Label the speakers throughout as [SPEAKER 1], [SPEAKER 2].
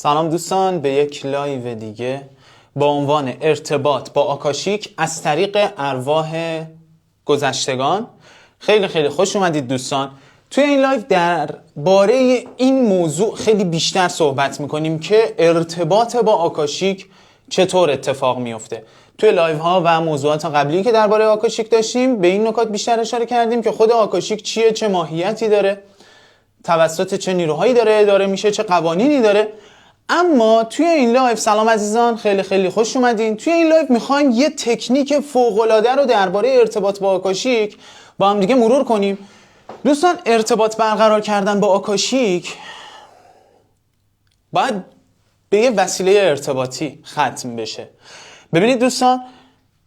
[SPEAKER 1] سلام دوستان، به یک لایو دیگه با عنوان ارتباط با آکاشیک از طریق ارواح گذشتگان. خیلی خیلی خوش اومدید دوستان. توی این لایو درباره این موضوع خیلی بیشتر صحبت میکنیم که ارتباط با آکاشیک چطور اتفاق میفته. توی لایو ها و موضوعات قبلی که درباره آکاشیک داشتیم به این نکات بیشتر اشاره کردیم که خود آکاشیک چیه، چه ماهیتی داره، توسط چه نیروهایی داره اداره میشه، چه قوانینی داره. اما توی این لایو، سلام عزیزان، خیلی خیلی خوش اومدین. توی این لایو میخوایم یه تکنیک فوق‌العاده رو درباره ارتباط با آکاشیک با هم دیگه مرور کنیم. دوستان، ارتباط برقرار کردن با آکاشیک باید به یه وسیله ارتباطی ختم بشه. ببینید دوستان،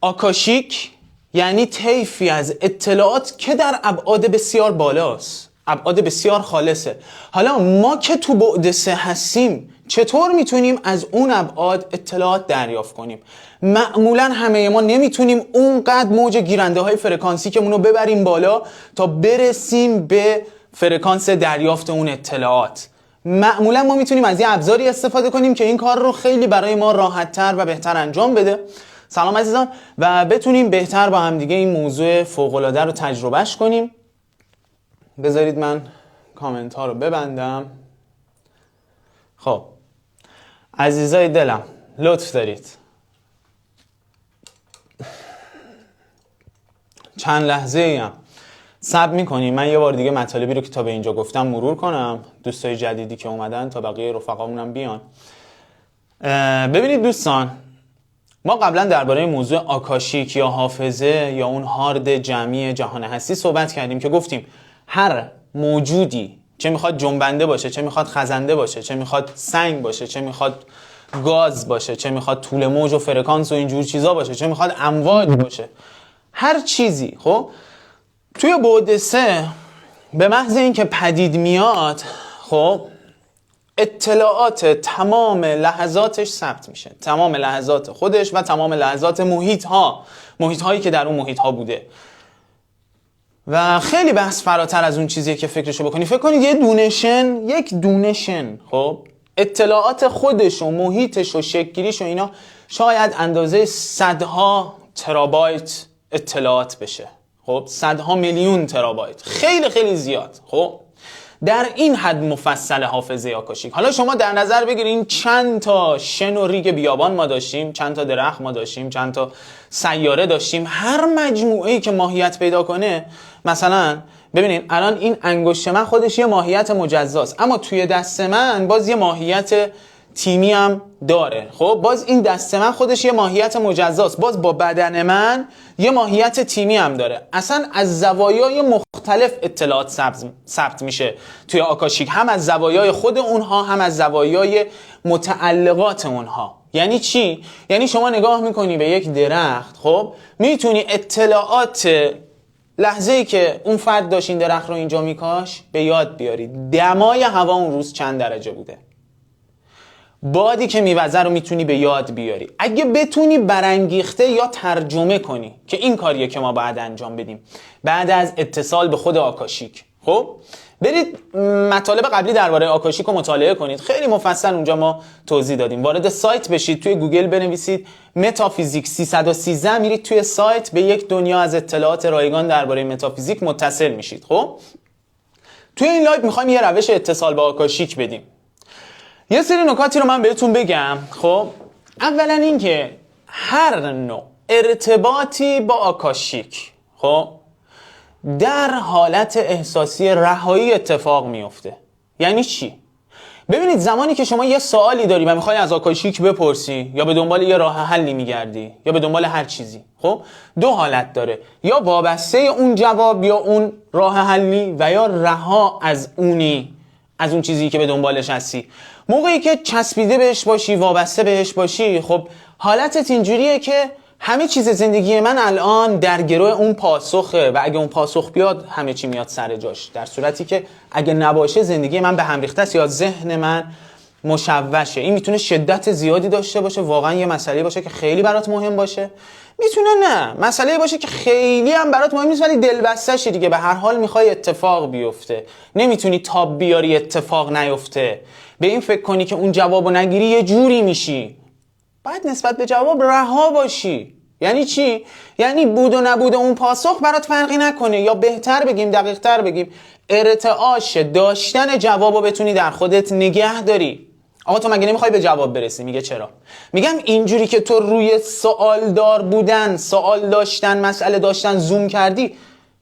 [SPEAKER 1] آکاشیک یعنی طیفی از اطلاعات که در ابعاد بسیار بالاست، ابعاد بسیار خالصه. حالا ما که تو بعد 3 هستیم چطور میتونیم از اون ابعاد اطلاعات دریافت کنیم؟ معمولا همه ما نمیتونیم اونقدر موج گیرنده های فرکانسی که اونو ببریم بالا تا برسیم به فرکانس دریافت اون اطلاعات. معمولا ما میتونیم از یه ابزاری استفاده کنیم که این کار رو خیلی برای ما راحت‌تر و بهتر انجام بده. سلام عزیزان، و بتونیم بهتر با هم دیگه این موضوع فوق‌العاده رو تجربهش کنیم. بذارید من کامنت ها رو ببندم. خب عزیزای دلم، لطف دارید چند لحظه ایم صبر میکنیم من یه بار دیگه مطالبی رو که تا به اینجا گفتم مرور کنم. دوستای جدیدی که اومدن تا بقیه رفقامونم بیان. ببینید دوستان، ما قبلا درباره موضوع آکاشیک یا حافظه یا اون هارد جمعی جهان هستی صحبت کردیم که گفتیم هر موجودی، چه میخواد جنبنده باشه، چه میخواد خزنده باشه، چه میخواد سنگ باشه، چه میخواد گاز باشه، چه میخواد طول موج و فرکانس و اینجور چیزا باشه، چه میخواد امواج باشه، هر چیزی خب توی بعد 3 به محض اینکه پدید میاد خب اطلاعات تمام لحظاتش ثبت میشه، تمام لحظات خودش و تمام لحظات محیط هایی که در اون محیط ها بوده. و خیلی بحث فراتر از اون چیزیه که فکرشو بکنی. فکر کنید یک دونشن خب اطلاعات خودش و محیطش و شکل‌گیریش و اینا شاید اندازه صدها ترابایت اطلاعات بشه. خب صدها میلیون ترابایت، خیلی خیلی زیاد. خب در این حد مفصل حافظه آکاشیک. حالا شما در نظر بگیرین چند تا شن و ریگ بیابان ما داشتیم، چند تا درخت ما داشتیم، چند تا سیاره داشتیم. هر مجموعه‌ای که ماهیت پیدا کنه، مثلا ببینین الان این انگشت من خودش یه ماهیت مجزاست، اما توی دست من باز یه ماهیت تیمی هم داره. خب باز این دست من خودش یه ماهیت مجزاست، باز با بدن من یه ماهیت تیمی هم داره. اصلا از زوایای مختلف اطلاعات ثبت میشه توی آکاشیک، هم از زوایای خود اونها هم از زوایای متعلقات اونها. یعنی چی؟ یعنی شما نگاه میکنی به یک درخت، خب میتونی اطلاعات لحظه‌ای که اون فرد داشت این درخت رو اینجا میکاش به یاد بیاری. دمای هوا اون روز چند درجه بوده، بادی که میوزه رو میتونی به یاد بیاری. اگه بتونی برانگیخته یا ترجمه کنی، که این کاریه که ما باید انجام بدیم بعد از اتصال به خود آکاشیک. خب برید مطالب قبلی درباره آکاشیک رو مطالعه کنید، خیلی مفصل اونجا ما توضیح دادیم. وارد سایت بشید، توی گوگل بنویسید متافیزیک 313، میرید توی سایت، به یک دنیا از اطلاعات رایگان درباره متافیزیک متصل میشید. خب توی این لایو میخوایم یه روش اتصال به آکاشیک بدیم. یه سری نکاتی رو من بهتون بگم. خب اولا این که هر نوع ارتباطی با آکاشیک خب در حالت احساسی رهایی اتفاق میفته. یعنی چی؟ ببینید زمانی که شما یه سوالی داری و میخوای از آکاشیک بپرسی، یا به دنبال یه راه حلی میگردی، یا به دنبال هر چیزی، خب 2 حالت داره: یا وابسته اون جواب یا اون راه حلی، و یا رها از اونی، از اون چیزی که به دنبالش هستی. موقعی که چسبیده بهش باشی، وابسته بهش باشی، خب حالتت اینجوریه که همه چیز زندگی من الان در گروه اون پاسخه و اگه اون پاسخ بیاد همه چی میاد سر جاش. در صورتی که اگه نباشه زندگی من به هم ریخته است یا ذهن من مشوشه. این میتونه شدت زیادی داشته باشه، واقعا یه مسئله باشه که خیلی برات مهم باشه، میتونه نه مسئله باشه که خیلی هم برات مهم نیست ولی دلبسته شی دیگه، به هر حال میخوای اتفاق بیفته، نمیتونی تاب بیاری اتفاق نیفته، به این فکر کنی که اون جوابو نگیری یه جوری میشی. باید نسبت به جواب رها باشی. یعنی چی؟ یعنی بود و نبود اون پاسخ برات فرقی نکنه، یا بهتر بگیم دقیق‌تر بگیم ارتعاش داشتن جوابو بتونی در خودت نگه داری. آقا تو مگه نمیخوای به جواب برسی؟ میگه چرا؟ میگم اینجوری که تو روی سوال دار بودن، سوال داشتن، مسئله داشتن زوم کردی،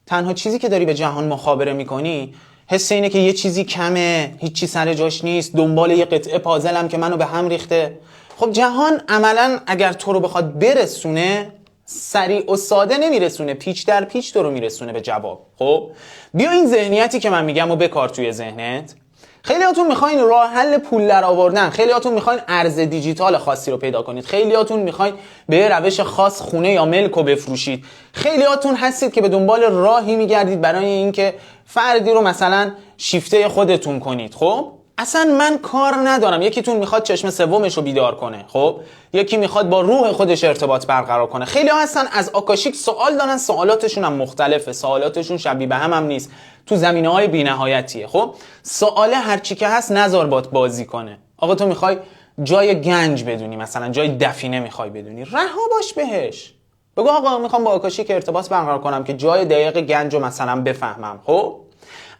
[SPEAKER 1] تنها چیزی که داری به جهان مخابره میکنی حس اینه که یه چیزی کمه، هیچی سر جاش نیست، دنبال یه قطعه پازلم که منو به هم ریخته. خب جهان عملاً اگر تو رو بخواد برسونه سریع و ساده نمیرسونه، پیچ در پیچ تو رو میرسونه به جواب. خب بیا این ذهنیتی که من میگم و بکار توی ذهنت. خیلیاتون میخواین راه حل پول در آوردن، خیلیاتون میخواین ارز دیجیتال خاصی رو پیدا کنید، خیلیاتون میخواین به روش خاص خونه یا ملک رو بفروشید، خیلیاتون هستید که به دنبال راهی میگردید برای اینکه فردی رو مثلا شیفته خودتون کنید. خب اصلا من کار ندارم، یکیتون میخواد چشم سومش رو بیدار کنه، خب یکی میخواد با روح خودش ارتباط برقرار کنه. خیلی ها هستن از آکاشیک سوال دارن، سوالاتشون هم مختلفه، سوالاتشون شبیه به هم نیست، تو زمینه‌های بی‌نهایتیه. خب سوال هر چی که هست نذار بات بازی کنه. آقا تو میخوای جای گنج بدونی، مثلا جای دفینه میخوای بدونی، رها باش بهش. بگو آقا میخوام با آکاشیک ارتباط برقرار کنم که جای دقیق گنج رو مثلا بفهمم. خب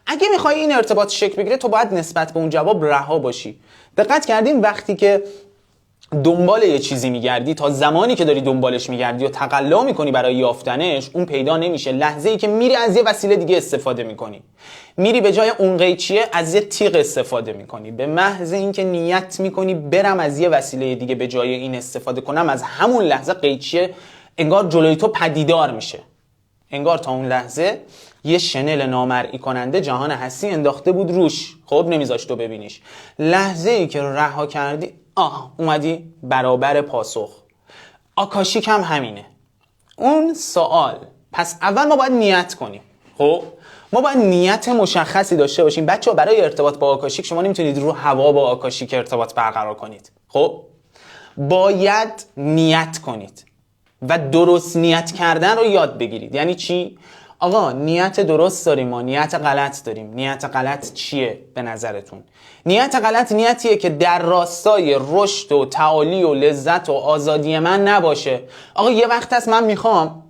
[SPEAKER 1] اگه میخوای این ارتباط شکل بگیره تو باید نسبت به اون جواب رها باشی. دقت کردین وقتی که دنبال یه چیزی میگردی، تا زمانی که داری دنبالش میگردی و تقلا میکنی برای یافتنش، اون پیدا نمیشه. لحظه‌ای که میری از یه وسیله دیگه استفاده میکنی، میری به جای اون قیچیه از یه تیغ استفاده میکنی، به محض اینکه نیت میکنی برم از یه وسیله دیگه به جای این استفاده کنم، از همون لحظه قیچیه انگار جلوی تو پدیدار میشه. انگار تا اون لحظه یه شنل نامرئی کننده جهان هستی انداخته بود روش، خب نمیذاشت تو ببینیش. لحظه ای که رها کردی اومدی برابر پاسخ. آکاشیک هم همینه، اون سوال. پس اول ما باید نیت کنیم. خب ما باید نیت مشخصی داشته باشیم. بچه‌ها برای ارتباط با آکاشیک شما نمیتونید رو هوا با آکاشیک ارتباط برقرار کنید. خب باید نیت کنید و درست نیت کردن رو یاد بگیرید. یعنی چی؟ آقا نیت درست داریم، ما نیت غلط داریم. نیت غلط چیه به نظرتون؟ نیت غلط نیتیه که در راستای رشد و تعالی و لذت و آزادی من نباشه. آقا یه وقت هست من میخوام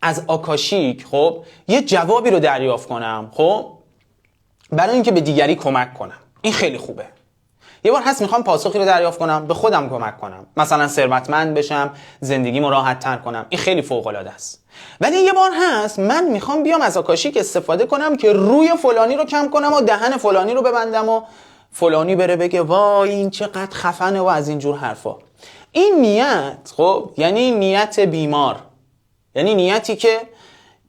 [SPEAKER 1] از آکاشیک خب یه جوابی رو دریافت کنم، خب برای اینکه به دیگری کمک کنم. این خیلی خوبه. یه بار هست میخوام پاسخی رو دریافت کنم، به خودم کمک کنم، مثلا ثروتمند بشم، زندگیمو راحت تر کنم. این خیلی فوق العاده است. ولی یه بار هست من میخوام بیام از آکاشیک استفاده کنم که روی فلانی رو کم کنم و دهن فلانی رو ببندم و فلانی بره بگه وای این چقدر خفنه و از اینجور حرفا. این نیت خب یعنی نیت بیمار، یعنی نیتی که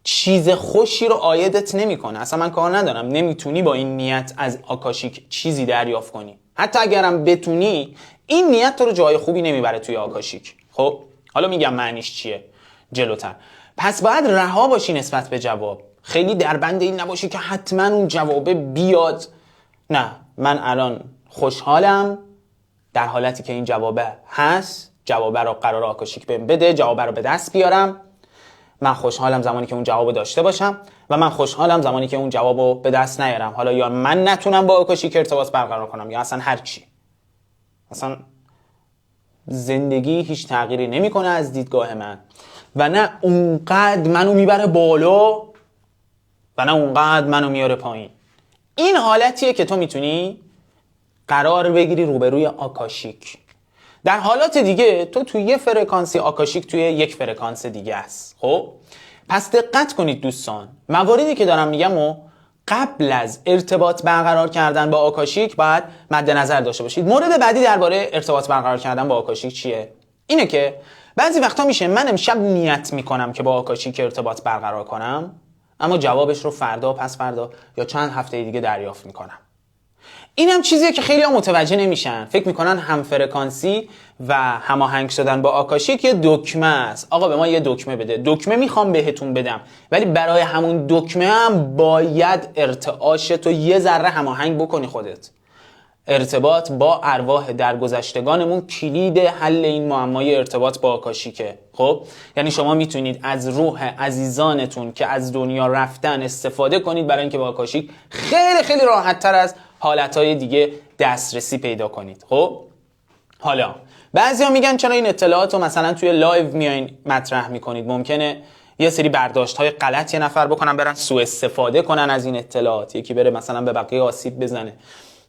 [SPEAKER 1] چیز خوشی رو عایدت نمیکنه. اصلا من کار ندارم، نمیتونی با این نیت از آکاشیک چیزی دریافت کنی. حتی اگرم بتونی این نیت تو رو جای خوبی نمیبره توی آکاشیک. خب حالا میگم معنیش چیه جلوتر. پس باید رها باشی نسبت به جواب، خیلی در بند این نباشی که حتما اون جوابه بیاد. نه، من الان خوشحالم در حالتی که این جوابه هست، جوابه رو قرار آکاشیک بهم بده، جوابه رو به دست بیارم. من خوشحالم زمانی که اون جوابو داشته باشم و من خوشحالم زمانی که اون جوابو به دست نیارم. حالا یا من نتونم با آکاشیک ارتباط برقرار کنم یا اصلا هر چی. اصلا زندگی هیچ تغییری نمیکنه از دیدگاه من، و نه اونقدر منو میبره بالا و نه اونقدر منو میاره پایین. این حالتیه که تو میتونی قرار بگیری روبروی آکاشیک. در حالات دیگه تو توی یه فرکانسی، آکاشیک توی یک فرکانس دیگه است. خب پس دقت کنید دوستان، مواردی که دارم میگم و قبل از ارتباط برقرار کردن با آکاشیک باید مد نظر داشته باشید. مورد بعدی درباره ارتباط برقرار کردن با آکاشیک چیه؟ اینه که بعضی وقتا میشه من امشب نیت میکنم که با آکاشیک ارتباط برقرار کنم، اما جوابش رو فردا، پس فردا یا چند هفته دیگه دریافت میکنم. اینم چیزیه که خیلی ها متوجه نمیشن، فکر میکنن هم فرکانسی و هماهنگ شدن با آکاشیک یه دکمه است. آقا به ما یه دکمه بده، دکمه میخوام بهتون بدم، ولی برای همون دکمه هم باید ارتعاش تو یه ذره هماهنگ بکنی خودت. ارتباط با ارواح درگذشتگانمون کلید حل این معمای ارتباط با آکاشیکه. خب یعنی شما میتونید از روح عزیزانتون که از دنیا رفتن استفاده کنید برای اینکه با آکاشیک خیلی خیلی راحت تر از حالتهای دیگه دسترسی پیدا کنید. خب حالا بعضیا میگن چرا این اطلاعات رو مثلا توی لایو میایین مطرح میکنید؟ ممکنه یه سری برداشت‌های غلط یه نفر بکنن، برن سوء استفاده کنن از این اطلاعات، یکی بره مثلا به بقیه آسیب بزنه.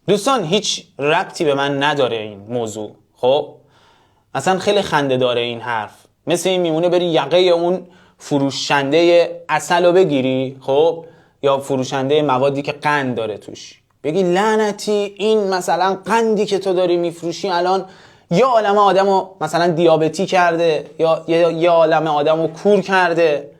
[SPEAKER 1] دوستان هیچ ربطی به من نداره این موضوع. خب اصلا خیلی خنده داره این حرف، مثل این میمونه بری یقه اون فروشنده عسل رو بگیری، خب یا فروشنده موادی که قند داره توش، بگی لعنتی این مثلا قندی که تو داری میفروشی الان یه عالمه آدمو مثلا دیابتی کرده یا یه عالمه آدمو کور کرده.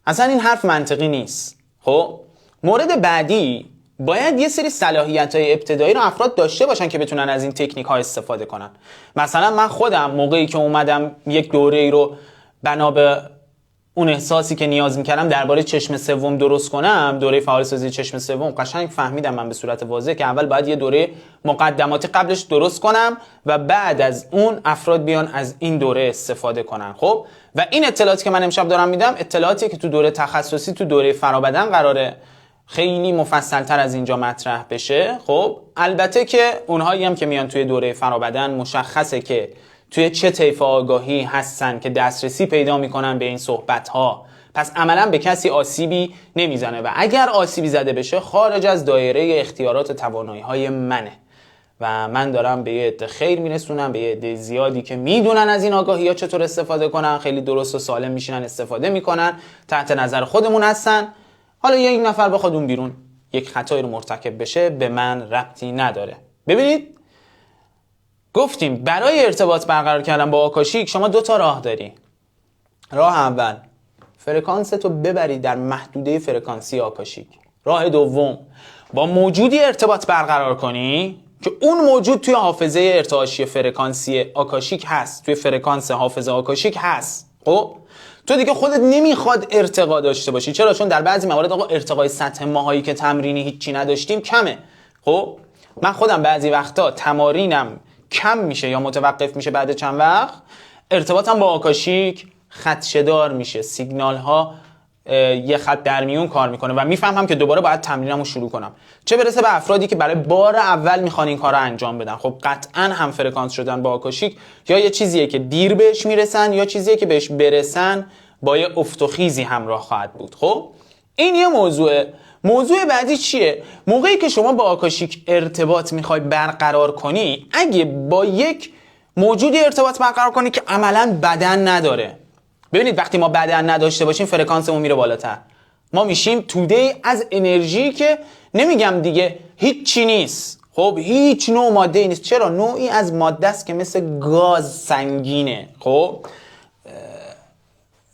[SPEAKER 1] اصلا این حرف منطقی نیست. خب مورد بعدی، باید یه سری صلاحیت‌های ابتدایی رو افراد داشته باشن که بتونن از این تکنیک ها استفاده کنن. مثلا من خودم موقعی که اومدم یک دوره‌ای رو بنا به اون احساسی که نیاز می‌کردم درباره چشم سوم درست کنم، دوره فعال‌سازی چشم سوم، قشنگ فهمیدم من به صورت واضح که اول باید یه دوره مقدماتی قبلش درست کنم و بعد از اون افراد بیان از این دوره استفاده کنن. خب و این اطلاعاتی که من امشب دارم میدم اطلاعاتی که تو دوره تخصصی تو دوره فرابدن قراره خیلی مفصل‌تر از اینجا مطرح بشه. خب البته که اونهایی هم که میان توی دوره فرابدن مشخصه که توی چه طیف آگاهی هستن که دسترسی پیدا میکنن به این صحبت‌ها، پس عملاً به کسی آسیبی نمیزنه و اگر آسیبی زده بشه خارج از دایره اختیارات و توانایی‌های منه و من دارم به یه عده خیر میرسونم، به یه عده زیادی که میدونن از این آگاهی‌ها چطور استفاده کنن، خیلی درست و سالم میشینن استفاده میکنن، تحت نظر خودمون هستن. حالا یک نفر بخواد اون بیرون یک خطایی رو مرتکب بشه به من ربطی نداره. ببینید گفتیم برای ارتباط برقرار کردن با آکاشیک شما 2 تا راه داری. راه اول فرکانس تو ببری در محدوده فرکانسی آکاشیک. راه دوم با موجودی ارتباط برقرار کنی که اون موجود توی حافظه ارتعاشی فرکانسی آکاشیک هست، توی فرکانس حافظه آکاشیک هست. خب تو دیگه خودت نمیخواد ارتقا داشته باشی. چرا؟ چون در بعضی موارد آقا ارتقای سطح ماهایی که تمرینی هیچی نداشتیم کمه. خب من خودم بعضی وقتا تمارینم کم میشه یا متوقف میشه، بعد چند وقت ارتباطم با آکاشیک خدشه‌دار میشه، سیگنال ها یه خط در میون کار میکنه و میفهمم که دوباره باید تمرینمو شروع کنم. چه برسه به افرادی که برای بار اول میخوان این کارو انجام بدن. خب قطعا هم فرکانس شدن با آکاشیک یا یه چیزیه که دیر بهش میرسن یا چیزیه که بهش برسن با یه افت و خیزی همراه خواهد بود. خب این یه موضوعه. موضوع بعدی چیه؟ موقعی که شما با آکاشیک ارتباط میخوای برقرار کنی، اگه با یک موجودی ارتباط برقرار کنی که عملاً بدن نداره. ببینید وقتی ما بدن نداشته باشیم فرکانسمون میره بالاتر، ما میشیم توده از انرژی که نمیگم دیگه هیچی نیست. خب هیچ نوع ماده ای نیست. چرا؟ نوعی از ماده است که مثل گاز سنگینه. خب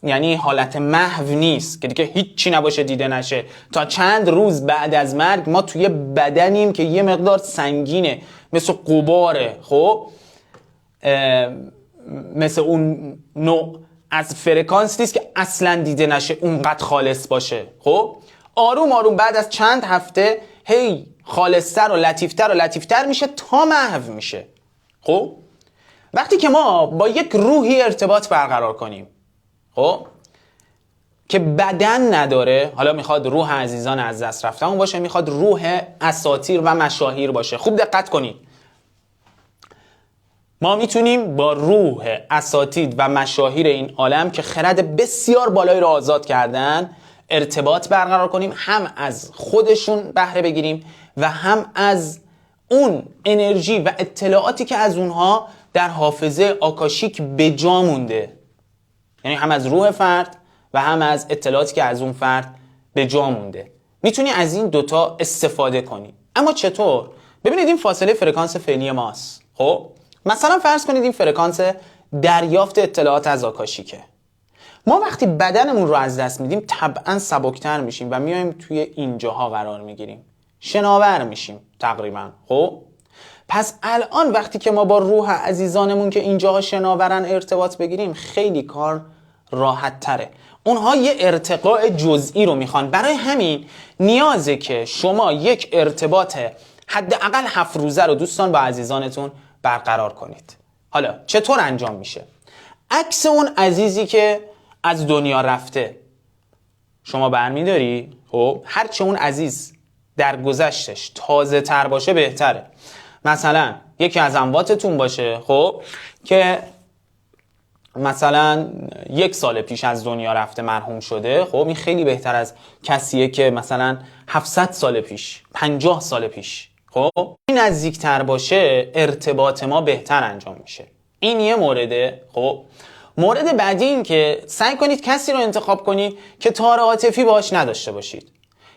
[SPEAKER 1] یعنی حالت محو نیست که دیگه هیچی نباشه دیده نشه. تا چند روز بعد از مرگ ما توی بدنیم که یه مقدار سنگینه، مثل غباره. خب مثل اون نوع از فرکانس نیست که اصلا دیده نشه، اونقدر خالص باشه. خب آروم آروم بعد از چند هفته هی خالصتر و لطیفتر و لطیفتر میشه تا محو میشه. خب وقتی که ما با یک روحی ارتباط برقرار کنیم خب که بدن نداره، حالا میخواد روح عزیزان از دست رفتمون باشه، میخواد روح اساطیر و مشاهیر باشه. خوب دقت کنید، ما میتونیم با روح اساتید و مشاهیر این عالم که خرد بسیار بالایی رو آزاد کردن ارتباط برقرار کنیم، هم از خودشون بهره بگیریم و هم از اون انرژی و اطلاعاتی که از اونها در حافظه آکاشیک به جا مونده. یعنی هم از روح فرد و هم از اطلاعاتی که از اون فرد به جا مونده. میتونی از این 2 تا استفاده کنی. اما چطور؟ ببینید این فاصله فرکانس فعلی ماست. خب مثلا فرض کنید این فرکانس دریافت اطلاعات از آکاشیکه. ما وقتی بدنمون رو از دست میدیم طبعا سبکتر میشیم و میایم توی اینجاها قرار میگیریم، شناور میشیم تقریبا. خب پس الان وقتی که ما با روح عزیزانمون که اینجاها شناورن ارتباط بگیریم خیلی کار راحت تره. اونها یه ارتقاء جزئی رو میخوان. برای همین نیازه که شما یک ارتباط حداقل 7 روزه رو دوستان با عزیزانتون برقرار کنید. حالا چطور انجام میشه؟ عکس اون عزیزی که از دنیا رفته شما برمیداری. خب هرچه اون عزیز در گذشتش تازه تر باشه بهتره. مثلا یکی از امواتتون باشه خب که مثلا 1 سال پیش از دنیا رفته، مرحوم شده. خب این خیلی بهتر از کسیه که مثلا 700 سال پیش، 50 سال پیش. خب این نزدیکتر باشه ارتباط ما بهتر انجام میشه. این یه مورده. خب مورد بعدی این که سعی کنید کسی رو انتخاب کنید که تار عاطفی باهاش نداشته باشید.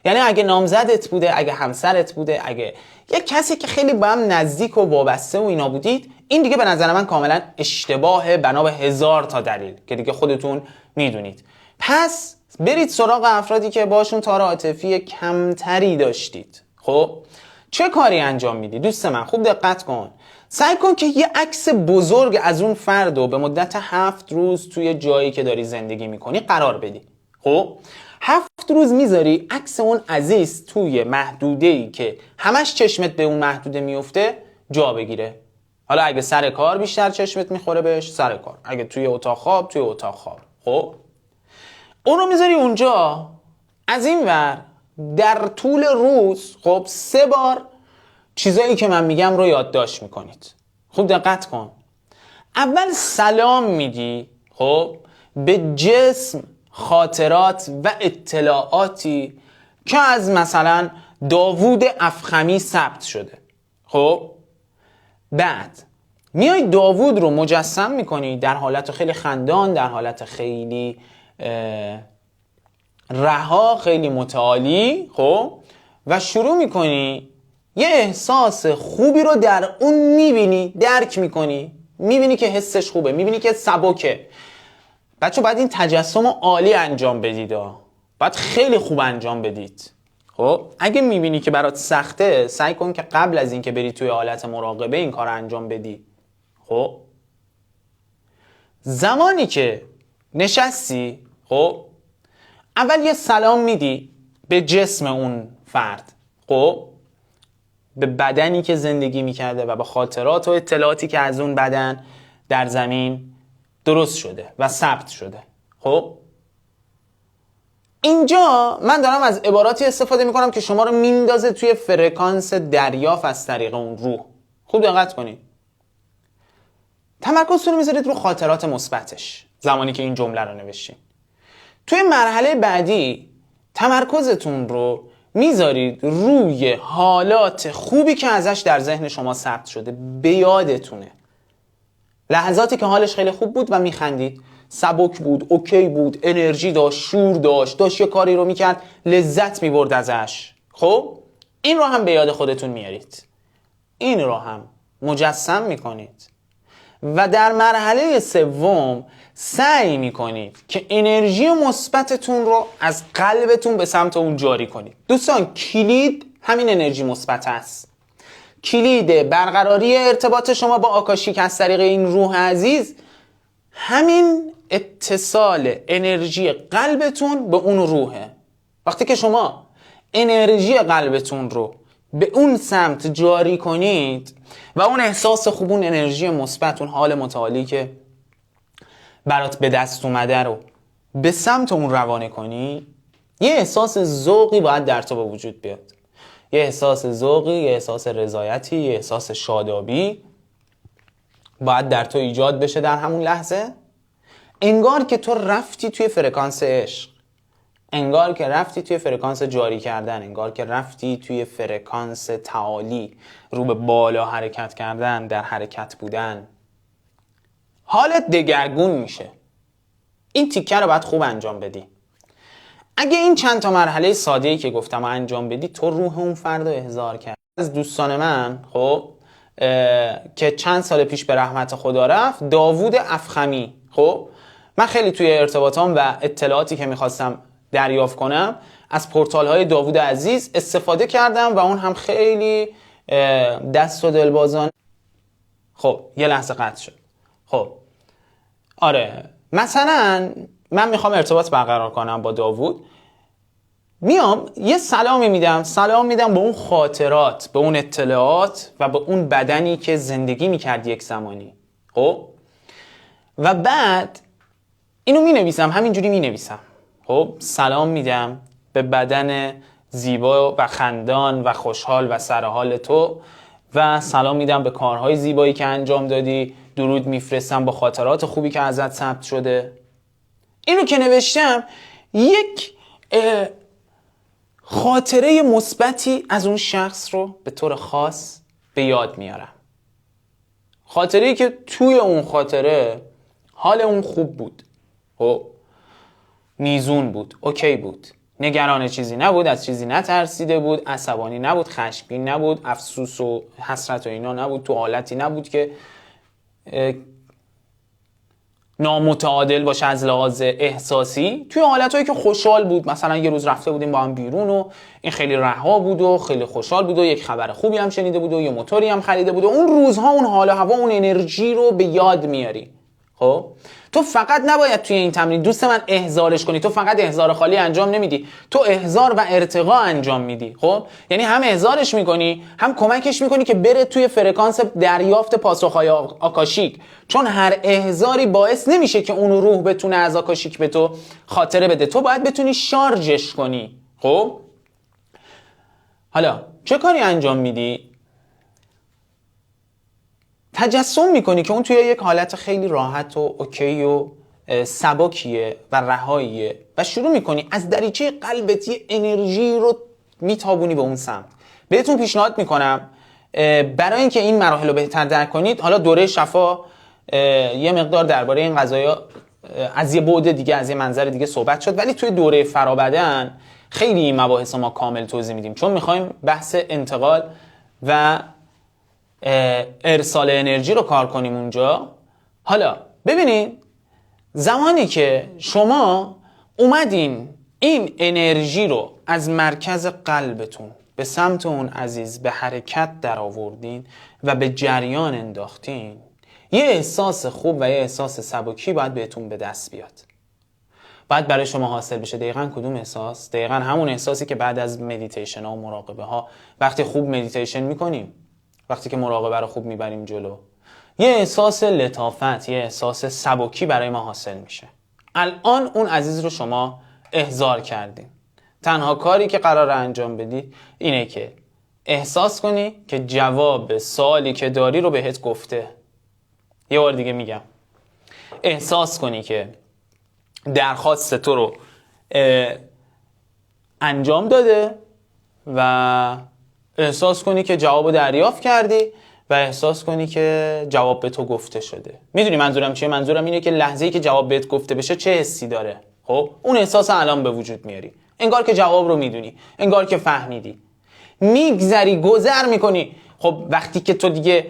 [SPEAKER 1] یعنی اگه نامزدت بوده، اگه همسرت بوده، اگه یک کسی که خیلی با هم نزدیک و وابسته و اینا بودید، این دیگه به نظر من کاملا اشتباهه بنا به 1000 تا دلیل که دیگه خودتون میدونید. پس برید سراغ افرادی که باشون تار عاطفی کمتری داشتید. خب چه کاری انجام میدی دوست من؟ خوب دقت کن. سعی کن که یه عکس بزرگ از اون فرد رو به مدت 7 روز توی جایی که داری زندگی میکنی قرار بدی. خب 7 روز میذاری عکس اون عزیز توی محدوده‌ای که همش چشمت به اون محدوده میفته جا بگیره. حالا اگه سر کار بیشتر چشمت میخوره بهش، سر کار. اگه توی اتاق خواب، توی اتاق خواب. خب اون رو میذاری اونجا. از این ور در طول روز خب 3 بار چیزایی که من میگم رو یادداشت میکنید. خوب دقت کن. اول سلام میدی خب به جسم، خاطرات و اطلاعاتی که از مثلا داوود افخمی ثبت شده. خب بعد میای داوود رو مجسم میکنی در حالت خیلی خندان، در حالت خیلی رها، خیلی متعالی. خب و شروع میکنی یه احساس خوبی رو در اون میبینی، درک میکنی، میبینی که حسش خوبه، میبینی که سبکه. بچه باید این تجسم رو عالی انجام بدید، باید خیلی خوب انجام بدید. خب اگه میبینی که برات سخته، سعی کن که قبل از این که بری توی حالت مراقبه این کار انجام بدی. خب زمانی که نشستی خب اول یه سلام میدی به جسم اون فرد، خب به بدنی که زندگی میکرده و به خاطرات و اطلاعاتی که از اون بدن در زمین درست شده و ثبت شده. خب اینجا من دارم از عباراتی استفاده میکنم که شما رو میندازه توی فرکانس دریافت از طریق اون روح. خوب دقت کنید. تمرکزتون رو میذارید رو خاطرات مثبتش زمانی که این جمله رو نوشتین. توی مرحله بعدی تمرکزتون رو میذارید روی حالات خوبی که ازش در ذهن شما ثبت شده. به یادتونه لحظاتی که حالش خیلی خوب بود و میخندید، سبک بود، اوکی بود، انرژی داشت، شور داشت یه کاری رو میکرد، لذت میبرد ازش. خب این رو هم به یاد خودتون میارید، این رو هم مجسم میکنید و در مرحله سوم سعی میکنید که انرژی مثبتتون رو از قلبتون به سمت اون جاری کنید. دوستان کلید همین انرژی مثبت است. کلید برقراری ارتباط شما با آکاشیک از طریق این روح عزیز همین اتصال انرژی قلبتون به اون روحه. وقتی که شما انرژی قلبتون رو به اون سمت جاری کنید و اون احساس خوب، اون انرژی مثبت، اون حال متعالی که برات به دست اومده رو به سمت اون روانه کنی، یه احساس ذوقی باید در تو به وجود بیاد. یه احساس ذوقی، یه احساس رضایتی، یه احساس شادابی باید در تو ایجاد بشه در همون لحظه. انگار که تو رفتی توی فرکانس عشق، انگار که رفتی توی فرکانس جاری کردن، انگار که رفتی توی فرکانس تعالی، رو به بالا حرکت کردن، در حرکت بودن. حالت دگرگون میشه. این تیکه رو باید خوب انجام بدی. اگه این چند تا مرحله ساده‌ای که گفتم انجام بدی، تو روح اون فرد رو احضار کرد. از دوستان من خب که چند سال پیش به رحمت خدا رفت، داوود افخمی. خب من خیلی توی ارتباطام و اطلاعاتی که میخواستم دریافت کنم از پورتال های داوود عزیز استفاده کردم و اون هم خیلی دست و دلبازان. خب یه لحظه قطع شد. خب آره مثلا من میخوام ارتباط برقرار کنم با داوود، میام یه سلامی میدم، سلام میدم به اون خاطرات، به اون اطلاعات و به اون بدنی که زندگی میکرد یک زمانی. خب و بعد اینو مینویسم، همینجوری مینویسم. خب سلام میدم به بدن زیبا و خندان و خوشحال و سرحال تو و سلام میدم به کارهای زیبایی که انجام دادی، درود میفرستم با خاطرات خوبی که ازت ثبت شده. اینو که نوشتم یک خاطره مثبتی از اون شخص رو به طور خاص به یاد میارم. خاطره‌ای که توی اون خاطره حال اون خوب بود، خب میزون بود، اوکی بود، نگران چیزی نبود، از چیزی نترسیده بود، عصبانی نبود، خشمگین نبود، افسوس و حسرت و اینا نبود، تو حالتی نبود که نامتعادل باشه از لحاظ احساسی. توی حالتایی که خوشحال بود، مثلا یه روز رفته بودیم با هم بیرون و این خیلی رها بود و خیلی خوشحال بود و یک خبر خوبی هم شنیده بود و یه موتوری هم خریده بود و اون روزها اون حال و هوا، اون انرژی رو به یاد میاری. خب تو فقط نباید توی این تمرین دوست من احضارش کنی، تو فقط احضار خالی انجام نمیدی، تو احضار و ارتقا انجام میدی. خب یعنی هم احضارش میکنی هم کمکش میکنی که بره توی فرکانس دریافت پاسخهای آکاشیک، چون هر احضاری باعث نمیشه که اون روح بتونه از آکاشیک به تو خاطره بده، تو باید بتونی شارژش کنی. خب حالا چه کاری انجام میدی؟ تجسم میکنی که اون توی یک حالت خیلی راحت و اوکی و سبکیه و رهاییه و شروع میکنی از دریچه قلبت یه انرژی رو میتابونی به اون سمت. بهتون پیشنهاد میکنم برای اینکه این مراحل رو بهتر درک کنید، حالا دوره شفا یه مقدار درباره این قضايا از یه بعد دیگه، از یه منظر دیگه صحبت شد، ولی توی دوره فرابدن خیلی این مباحث ما کامل توضیح میدیم، چون میخوایم بحث انتقال و ارسال انرژی رو کار کنیم اونجا. حالا ببینید، زمانی که شما اومدین این انرژی رو از مرکز قلبتون به سمت اون عزیز به حرکت در آوردین و به جریان انداختین، یه احساس خوب و یه احساس سبکی باید بهتون به دست بیاد. باید برای شما حاصل بشه. دقیقاً کدوم احساس؟ دقیقاً همون احساسی که بعد از مدیتیشن ها و مراقبه ها، وقتی خوب مدیتیشن میکنیم، وقتی که مراقبه رو خوب میبریم جلو، یه احساس لطافت، یه احساس سبکی برای ما حاصل میشه. الان اون عزیز رو شما احضار کردین. تنها کاری که قراره انجام بدی اینه که احساس کنی که جواب سوالی که داری رو بهت گفته. یه بار دیگه میگم، احساس کنی که درخواست تو رو انجام داده و احساس کنی که جواب دریافت کردی و احساس کنی که جواب به تو گفته شده. میدونی منظورم چیه؟ منظورم اینه که لحظه‌ای که جواب بهت گفته بشه چه حسی داره. خب اون احساس الان به وجود میاری، انگار که جواب رو میدونی، انگار که فهمیدی. میگذری، گذر میکنی. خب وقتی که تو دیگه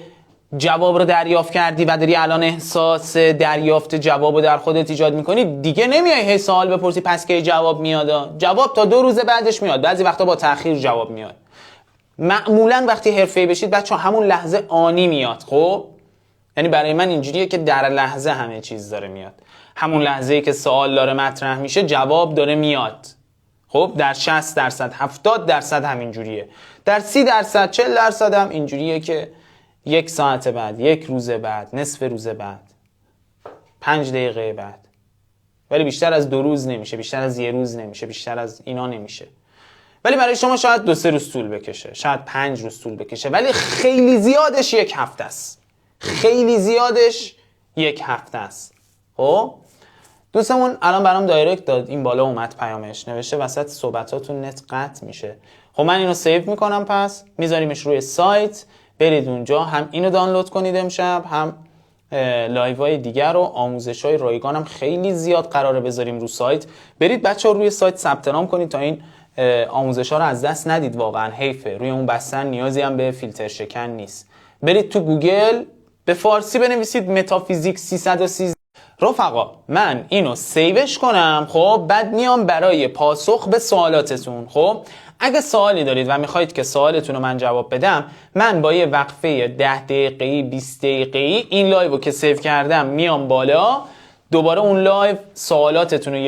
[SPEAKER 1] جواب رو دریافت کردی و داری الان احساس دریافت جواب رو در خودت ایجاد میکنی، دیگه نمیای هی سوال بپرسی پس کی جواب میاد. جواب تا 2 روز بعدش میاد، بعضی وقتا با تأخیر جواب میاد. معمولا وقتی حرفه‌ای بشید بچه همون لحظه آنی میاد. خب یعنی برای من اینجوریه که در لحظه همه چیز داره میاد. همون لحظه‌ای که سوال داره مطرح میشه جواب داره میاد. خب در 60%، 70% همینجوریه. در 30%، 40% هم اینجوریه که 1 ساعت بعد، 1 روز بعد، نصف روز بعد، 5 دقیقه بعد. ولی بیشتر از 2 روز نمیشه، بیشتر از 1 روز نمیشه، بیشتر از اینا نمیشه. ولی برای شما شاید 2-3 روز طول بکشه، شاید 5 روز طول بکشه، ولی خیلی زیادش 1 هفته است. خیلی زیادش 1 هفته است. خب دوستمون الان برام دایرکت داد، این بالا اومد پیامش، نوشته وسط صحبتاتون نت قطع میشه. خب من اینو سیو میکنم، پس میذاریمش روی سایت، برید اونجا هم اینو دانلود کنید امشب، هم لایوهای دیگر و آموزش‌های رایگان هم خیلی زیاد قراره بذاریم رو سایت. برید بچه‌ها روی سایت ثبت نام کنید تا این آموزش‌ها رو از دست ندید. واقعا حیفه، روی اون بستن نیازی هم به فیلتر شکن نیست. برید تو گوگل به فارسی بنویسید متافیزیک 313. رفقا من اینو سیوش کنم، خب بعد میام برای پاسخ به سوالاتتون. خب اگه سوالی دارید و میخواید که سوالتون رو من جواب بدم، من با یه وقفه 10 دقیقه‌ای 20 دقیقه‌ای این لایو رو که سیو کردم میام بالا، دوباره اون لایو سوالاتتون رو